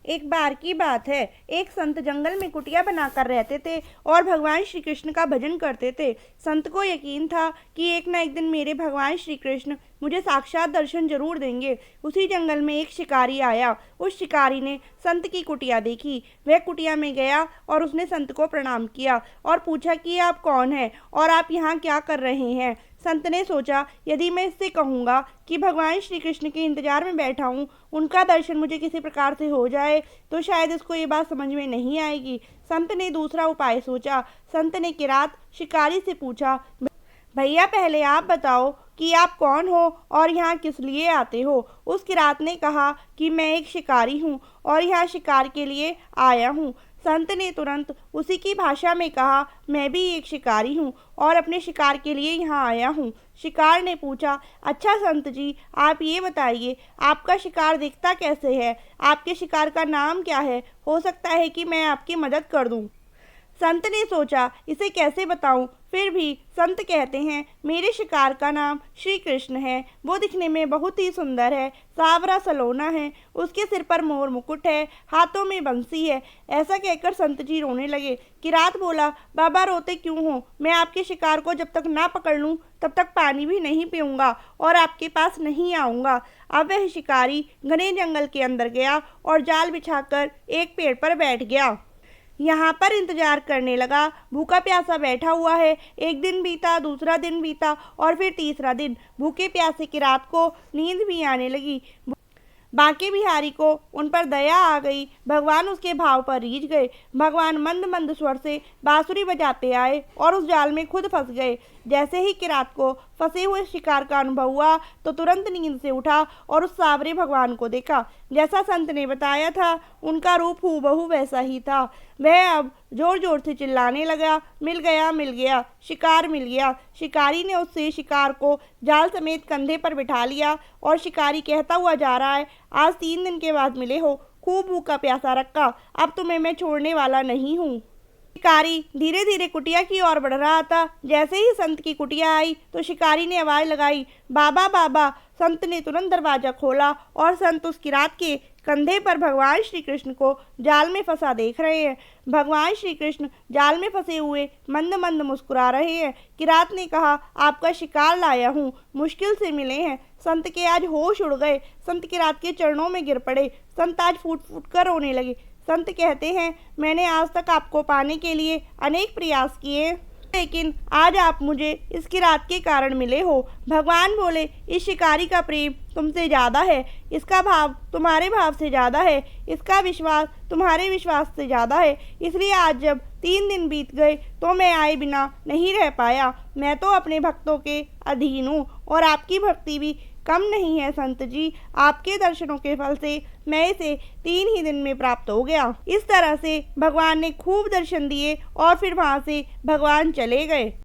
एक बार की बात है, एक संत जंगल में कुटिया बनाकर रहते थे और भगवान श्री कृष्ण का भजन करते थे। संत को यकीन था कि एक न एक दिन मेरे भगवान श्री कृष्ण मुझे साक्षात दर्शन जरूर देंगे। उसी जंगल में एक शिकारी आया। उस शिकारी ने संत की कुटिया देखी। वह कुटिया में गया और उसने संत को प्रणाम किया और पूछा कि आप कौन हैं और आप यहाँ क्या कर रहे हैं। संत ने सोचा, यदि मैं इससे कहूँगा कि भगवान श्री कृष्ण के इंतजार में बैठा हूँ, उनका दर्शन मुझे किसी प्रकार से हो जाए, तो शायद इसको ये बात समझ में नहीं आएगी। संत ने दूसरा उपाय सोचा। संत ने किरात शिकारी से पूछा, भैया पहले आप बताओ कि आप कौन हो और यहाँ किस लिए आते हो। उस किरात ने कहा कि मैं एक शिकारी हूँ और यहाँ शिकार के लिए आया हूँ। संत ने तुरंत उसी की भाषा में कहा, मैं भी एक शिकारी हूँ और अपने शिकार के लिए यहाँ आया हूँ। शिकार ने पूछा, अच्छा संत जी, आप ये बताइए आपका शिकार दिखता कैसे है, आपके शिकार का नाम क्या है, हो सकता है कि मैं आपकी मदद कर दूँ। संत ने सोचा, इसे कैसे बताऊं। फिर भी संत कहते हैं, मेरे शिकार का नाम श्री कृष्ण है। वो दिखने में बहुत ही सुंदर है, सावरा सलोना है, उसके सिर पर मोर मुकुट है, हाथों में बंसी है। ऐसा कहकर संत जी रोने लगे। किरात बोला, बाबा रोते क्यों हो, मैं आपके शिकार को जब तक ना पकड़ लूं तब तक पानी भी नहीं पीऊँगा और आपके पास नहीं आऊँगा। अब वह शिकारी घने जंगल के अंदर गया और जाल बिछाकर एक पेड़ पर बैठ गया। यहाँ पर इंतजार करने लगा। भूखा प्यासा बैठा हुआ है। एक दिन बीता, दूसरा दिन बीता और फिर तीसरा दिन। भूखे प्यासे की रात को नींद भी आने लगी। बांके बिहारी को उन पर दया आ गई। भगवान उसके भाव पर रीझ गए। भगवान मंद मंद स्वर से बांसुरी बजाते आए और उस जाल में खुद फंस गए। जैसे ही किरात को फंसे हुए शिकार का अनुभव हुआ तो तुरंत नींद से उठा और उस सावरे भगवान को देखा। जैसा संत ने बताया था, उनका रूप हूबहू वैसा ही था। वह अब जोर जोर से चिल्लाने लगा, मिल गया मिल गया, शिकार मिल गया। शिकारी ने उससे शिकार को जाल समेत कंधे पर बिठा लिया और शिकारी कहता हुआ जा रहा है, आज 3 दिन के बाद मिले हो, खूब भूखा प्यासा रखा, अब तुम्हें मैं छोड़ने वाला नहीं हूँ। शिकारी धीरे धीरे कुटिया की ओर बढ़ रहा था। जैसे ही संत की कुटिया आई तो शिकारी ने आवाज लगाई, बाबा बाबा। संत ने तुरंत दरवाजा खोला और संत उस किरात के कंधे पर भगवान श्री कृष्ण को जाल में फंसा देख रहे हैं। भगवान श्री कृष्ण जाल में फंसे हुए मंद मंद मुस्कुरा रहे हैं। किरात ने कहा, आपका शिकार लाया हूँ, मुश्किल से मिले हैं। संत के आज होश उड़ गए। संत किरात के चरणों में गिर पड़े। संत आज फूट फूट कर रोने लगे। संत कहते हैं, मैंने आज तक आपको पाने के लिए अनेक प्रयास किए, लेकिन आज आप मुझे इस किरात के कारण मिले हो। भगवान बोले, इस शिकारी का प्रेम तुमसे ज़्यादा है, इसका भाव तुम्हारे भाव से ज़्यादा है, इसका विश्वास तुम्हारे विश्वास से ज़्यादा है। इसलिए आज जब 3 दिन बीत गए तो मैं आए बिना नहीं रह पाया। मैं तो अपने भक्तों के अधीन हूँ और आपकी भक्ति भी कम नहीं है संत जी। आपके दर्शनों के फल से मैं इसे 3 ही दिन में प्राप्त हो गया। इस तरह से भगवान ने खूब दर्शन दिए और फिर वहाँ से भगवान चले गए।